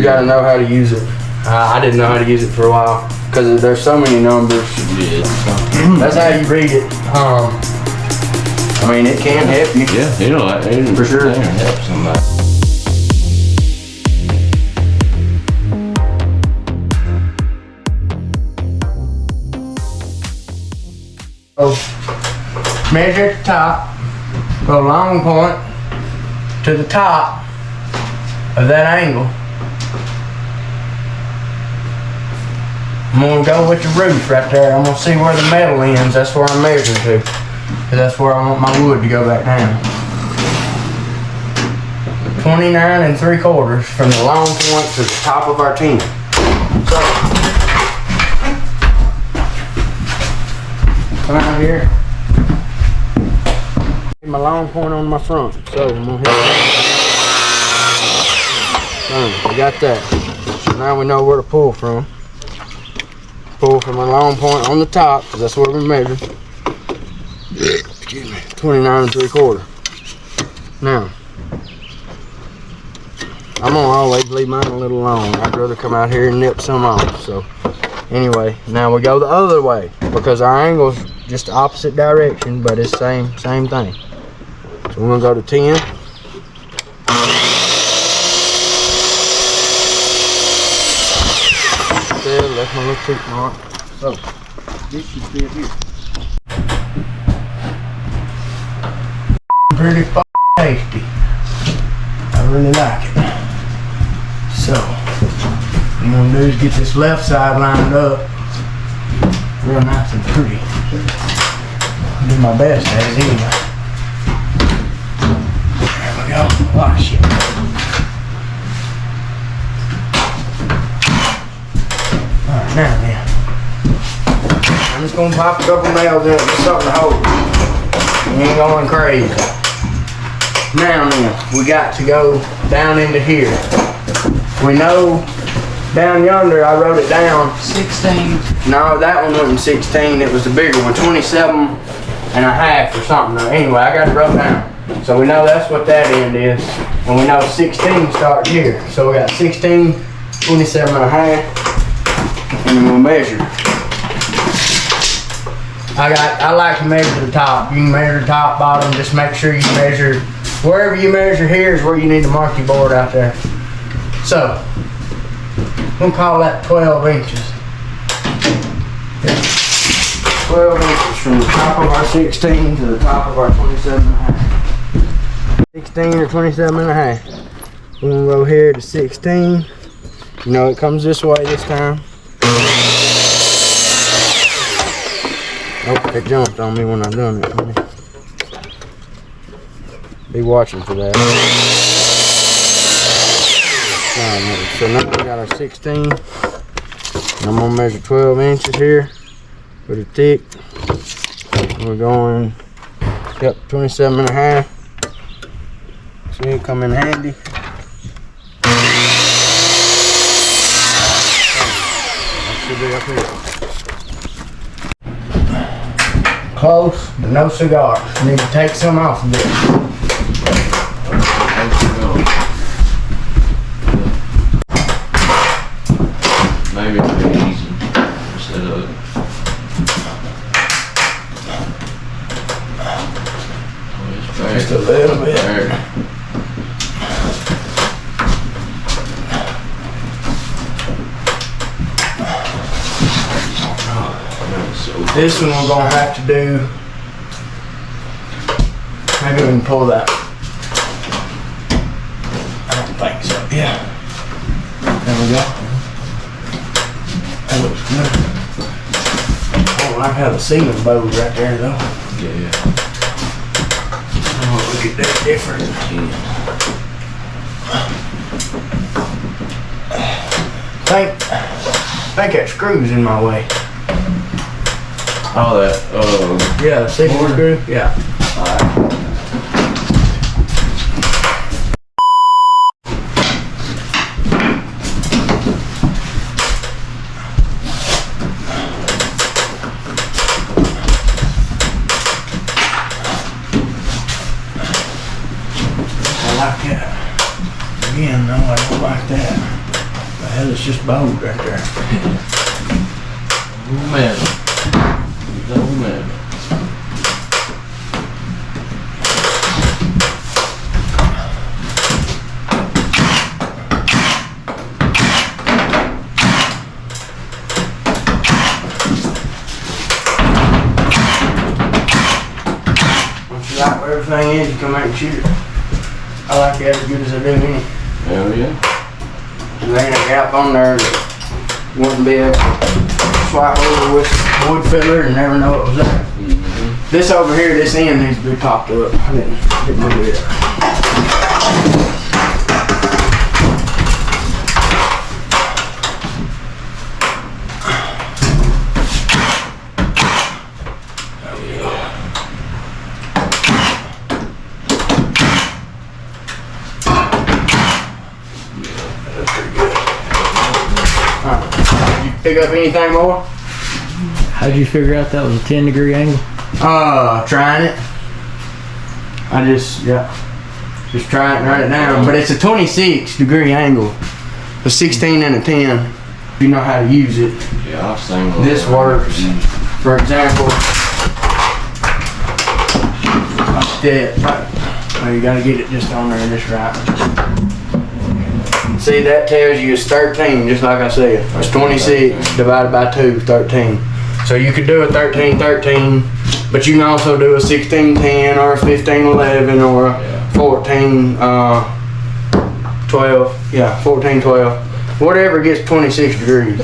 You gotta know how to use it. I didn't know how to use it for a while because there's so many numbers. Yeah. That's how you read it. I mean, it can help you. Yeah, it'll for sure. Help somebody. So, measure at the top, go long point to the top of that angle. I'm gonna go with the roof right there. I'm gonna see where the metal ends. That's where I'm measuring to. Cause that's where I want my wood to go back down. 29 3/4 from the long point to the top of our tin. So, come out here. Get my long point on my front. So I'm gonna hit that. We got that. So now we know where to pull from. Pull from my long point on the top, because that's where we measure. Excuse me. 29 3/4. Now, I'm gonna always leave mine a little long. I'd rather come out here and nip some off. So anyway, now we go the other way because our angle's just the opposite direction, but it's same thing. So we're gonna go to 10. There, left my little tick mark. So this should fit here. Pretty tasty. I really like it. So what I'm gonna do is get this left side lined up real nice and pretty. I'll do my best at it anyway. There we go. A lot of shit. Alright, now then. I'm just gonna pop a couple nails in it, just something to hold it. We ain't going crazy. Now then, we got to go down into here. We know down yonder, I wrote it down. 16. No, that one wasn't 16, it was the bigger one, 27.5 or something. Anyway, I got it wrote down. So we know that's what that end is. And we know 16 starts here. So we got 16, 27.5, and then we'll measure. I like to measure the top. You can measure the top, bottom, just make sure you measure. Wherever you measure here is where you need to mark your board out there. So, we'll call that 12 inches. 12 inches from the top of our 16 to the top of our 27.5. 16 or 27.5. We're gonna go here to 16. You know it comes this way this time. Oh, it jumped on me when I done it. Be watching for that. So now we got our 16. And I'm gonna measure 12 inches here for the thick. We're going, yep, 27.5. So it'll come in handy. That should be up here. Close, but no cigar. Need to take some off of this. Maybe it'll be easy instead of. Just a little bit. This one we're gonna have to do. Maybe we can pull that. I don't think so. Yeah. There we go. That looks good. Oh, I have a ceiling bow right there though. Yeah. Oh, look at that difference. I think that screw's in my way. Oh, that. Yeah, the second screw. Yeah. I like that. Again, no, I don't like that. That is just bone right there. Metal. No metal. Once you like where everything is, you come out and shoot it. I like it as good as I do any. Hell yeah. There ain't a gap on there that wouldn't be able to swipe over with wood filler and never know it was there. This over here, this end needs to be popped up. I didn't do it. Pick up anything more? How'd you figure out that was a 10-degree angle? Trying it. I just try it and write it down. But it's a 26-degree angle. A 16 and a 10. If you know how to use it. Yeah, I've seen This works. For example, like that. Well, you gotta get it just on there just right. See, that tells you it's 13, just like I said. It's 26 divided by 2, 13. So you could do a 13-13, but you can also do a 16-10 or a 15-11 or a 14-12. Yeah, 14-12. Whatever gets 26 degrees.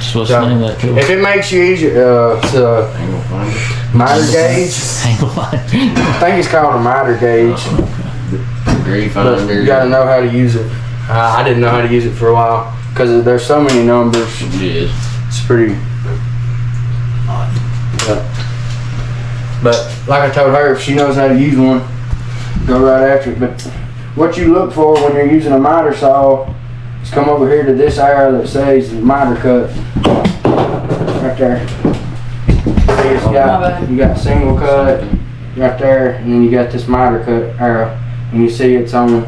Supposed to name that too. If it makes you easier, it's a miter gauge. Angle finder. I think it's called a miter gauge. Degree But finder. you gotta know how to use it. I didn't know how to use it for a while because there's so many numbers. Yes. It's pretty. But like I told her, if she knows how to use one, go right after it. But what you look for when you're using a miter saw is come over here to this arrow that says miter cut. Right there. See, you got single cut right there, and then you got this miter cut arrow, and you see it's on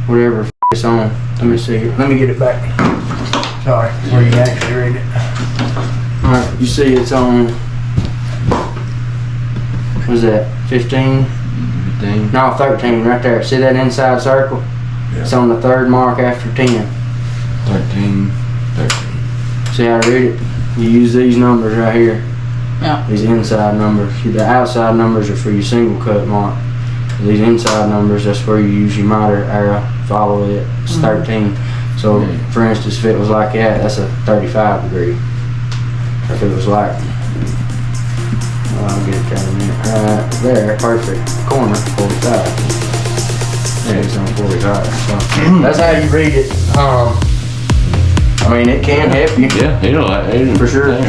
whatever it's on. Let me see it. Let me get it back. Sorry, where you actually read it. Alright, you see it's on, what is that, 15? 15. No, 13, right there. See that inside circle? Yeah. It's on the third mark after 10. 13. See how I read it? You use these numbers right here. Yeah. These inside numbers. The outside numbers are for your single cut mark. These inside numbers, that's where you use your miter arrow. Follow it. It's 13. So, for instance, if it was like that, that's a 35 degree. If it was like, I'll get it down in a minute. Right there, perfect. Corner, 45. There it's on 45. So, that's how you read it. I mean, it can help you. Yeah, it'll For sure.